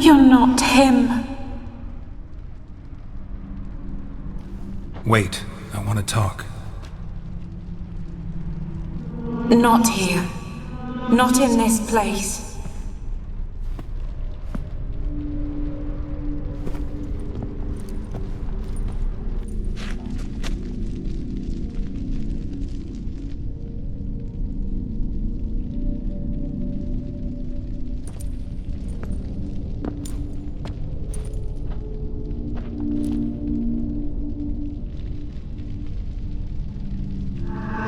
You're not him. Wait, I want to talk. Not here. Not in this place.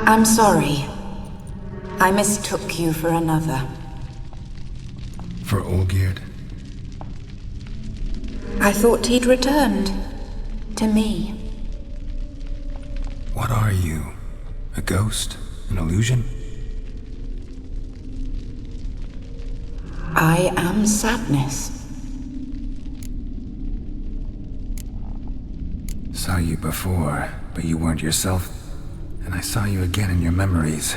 I'm sorry. I mistook you for another. For Olgierd? I thought he'd returned. To me. What are you? A ghost? An illusion? I am sadness. Saw you before, but you weren't yourself. And I saw you again in your memories.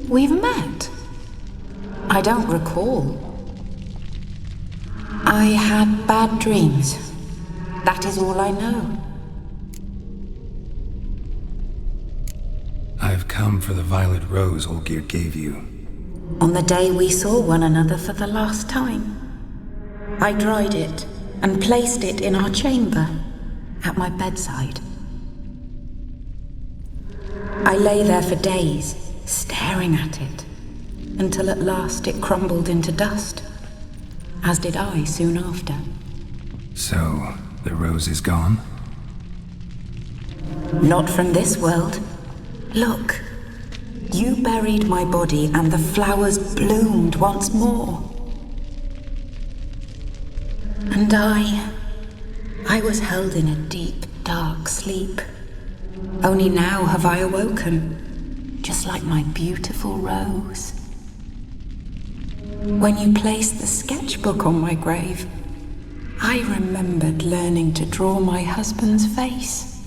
We've met. I don't recall. I had bad dreams. That is all I know. I've come for the violet rose Olgierd gave you. On the day we saw one another for the last time, I dried it and placed it in our chamber, at my bedside. I lay there for days, staring at it, until at last it crumbled into dust, as did I soon after. So, the rose is gone? Not from this world. Look, you buried my body and the flowers bloomed once more. And I was held in a deep, dark sleep. Only now have I awoken, just like my beautiful rose. When you placed the sketchbook on my grave, I remembered learning to draw my husband's face.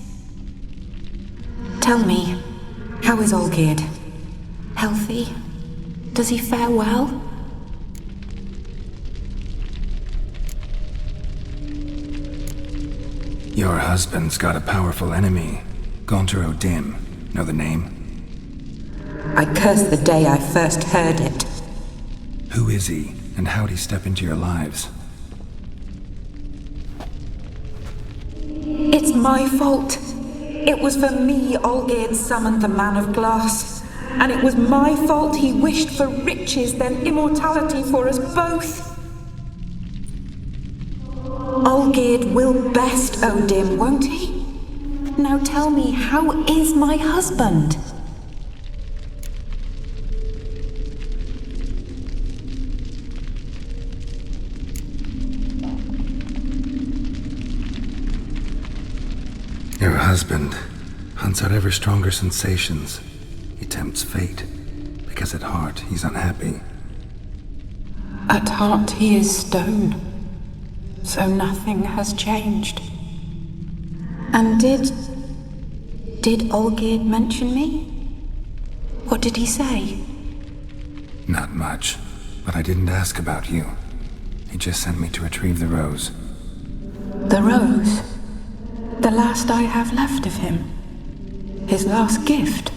Tell me, how is Olgierd? Healthy? Does he fare well? Your husband's got a powerful enemy. Gaunter O'Dim. Know the name? I curse the day I first heard it. Who is he, and how'd he step into your lives? It's my fault. It was for me Olgierd summoned the Man of Glass. And it was my fault he wished for riches, then immortality for us both. Olgierd will best O'Dim, won't he? Now tell me, how is my husband? Your husband hunts out ever stronger sensations. He tempts fate, because at heart he's unhappy. At heart he is stone, so nothing has changed. And did Olgierd mention me? What did he say? Not much, but I didn't ask about you. He just sent me to retrieve the rose. The rose? The last I have left of him? His last gift?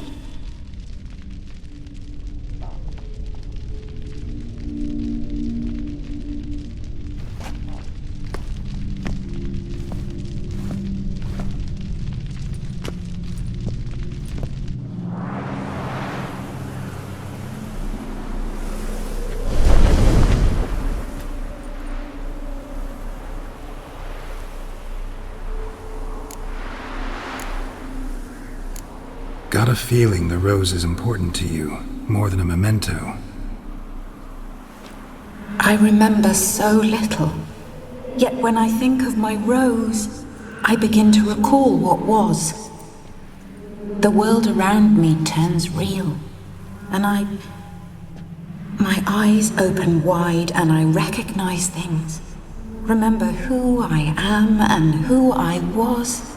Got a feeling the rose is important to you, more than a memento. I remember so little. Yet when I think of my rose, I begin to recall what was. The world around me turns real, and my eyes open wide and I recognize things. Remember who I am and who I was.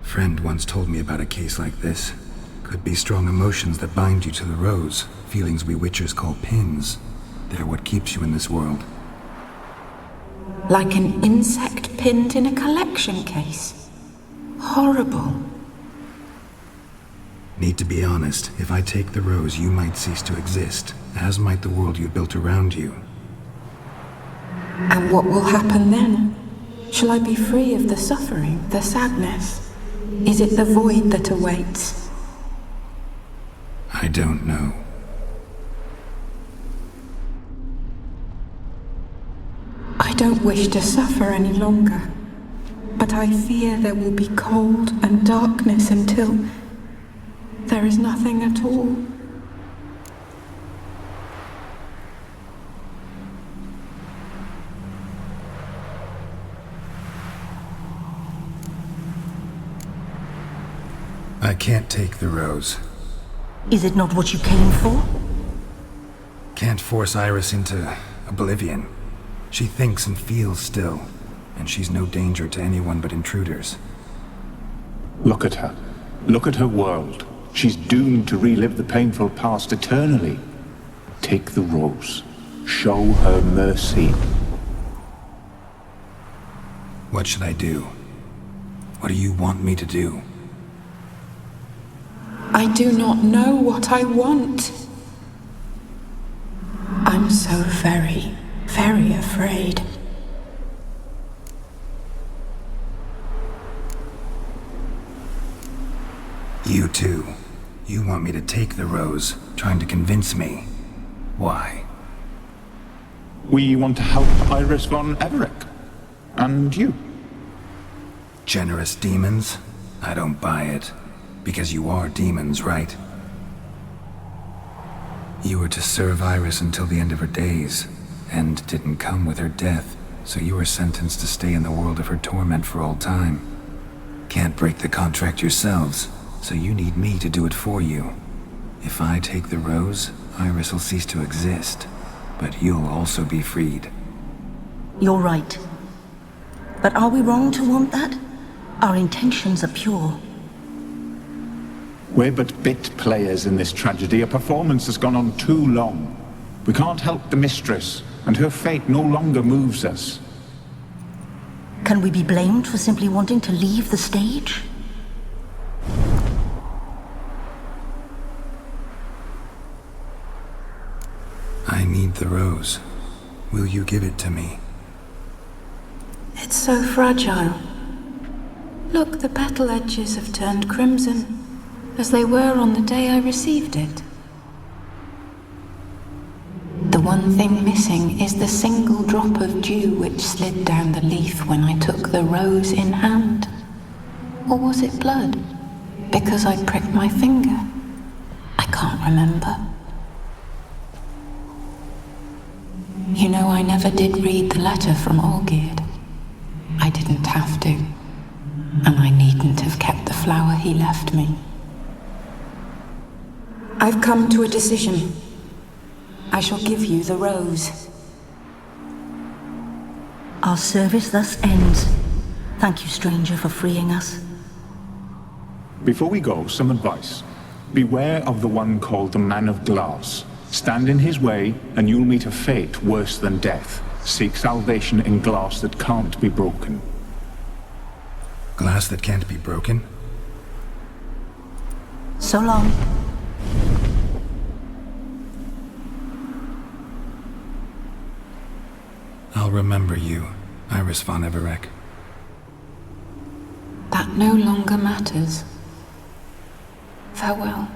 Friend once told me about a case like this. Could be strong emotions that bind you to the rose, feelings we witchers call pins. They're what keeps you in this world. Like an insect pinned in a collection case. Horrible. Need to be honest, if I take the rose, you might cease to exist, as might the world you built around you. And what will happen then? Shall I be free of the suffering, the sadness? Is it the void that awaits? I don't know. I don't wish to suffer any longer, but I fear there will be cold and darkness until there is nothing at all. I can't take the rose. Is it not what you came for? Can't force Iris into oblivion. She thinks and feels still, and she's no danger to anyone but intruders. Look at her. Look at her world. She's doomed to relive the painful past eternally. Take the rose. Show her mercy. What should I do? What do you want me to do? I do not know what I want. I'm so very, very afraid. You too. You want me to take the rose, trying to convince me. Why? We want to help Iris von Everec. And you. Generous demons? I don't buy it. Because you are demons, right? You were to serve Iris until the end of her days. End didn't come with her death, so you were sentenced to stay in the world of her torment for all time. Can't break the contract yourselves, so you need me to do it for you. If I take the rose, Iris will cease to exist, but you'll also be freed. You're right. But are we wrong to want that? Our intentions are pure. We're but bit players in this tragedy. A performance has gone on too long. We can't help the mistress, and her fate no longer moves us. Can we be blamed for simply wanting to leave the stage? I need the rose. Will you give it to me? It's so fragile. Look, the petal edges have turned crimson, as they were on the day I received it. The one thing missing is the single drop of dew which slid down the leaf when I took the rose in hand. Or was it blood? Because I pricked my finger? I can't remember. You know, I never did read the letter from Olgierd. I didn't have to. And I needn't have kept the flower he left me. I've come to a decision. I shall give you the rose. Our service thus ends. Thank you, stranger, for freeing us. Before we go, some advice. Beware of the one called the Man of Glass. Stand in his way, and you'll meet a fate worse than death. Seek salvation in glass that can't be broken. Glass that can't be broken? So long. I'll remember you, Iris von Everec. That no longer matters. Farewell.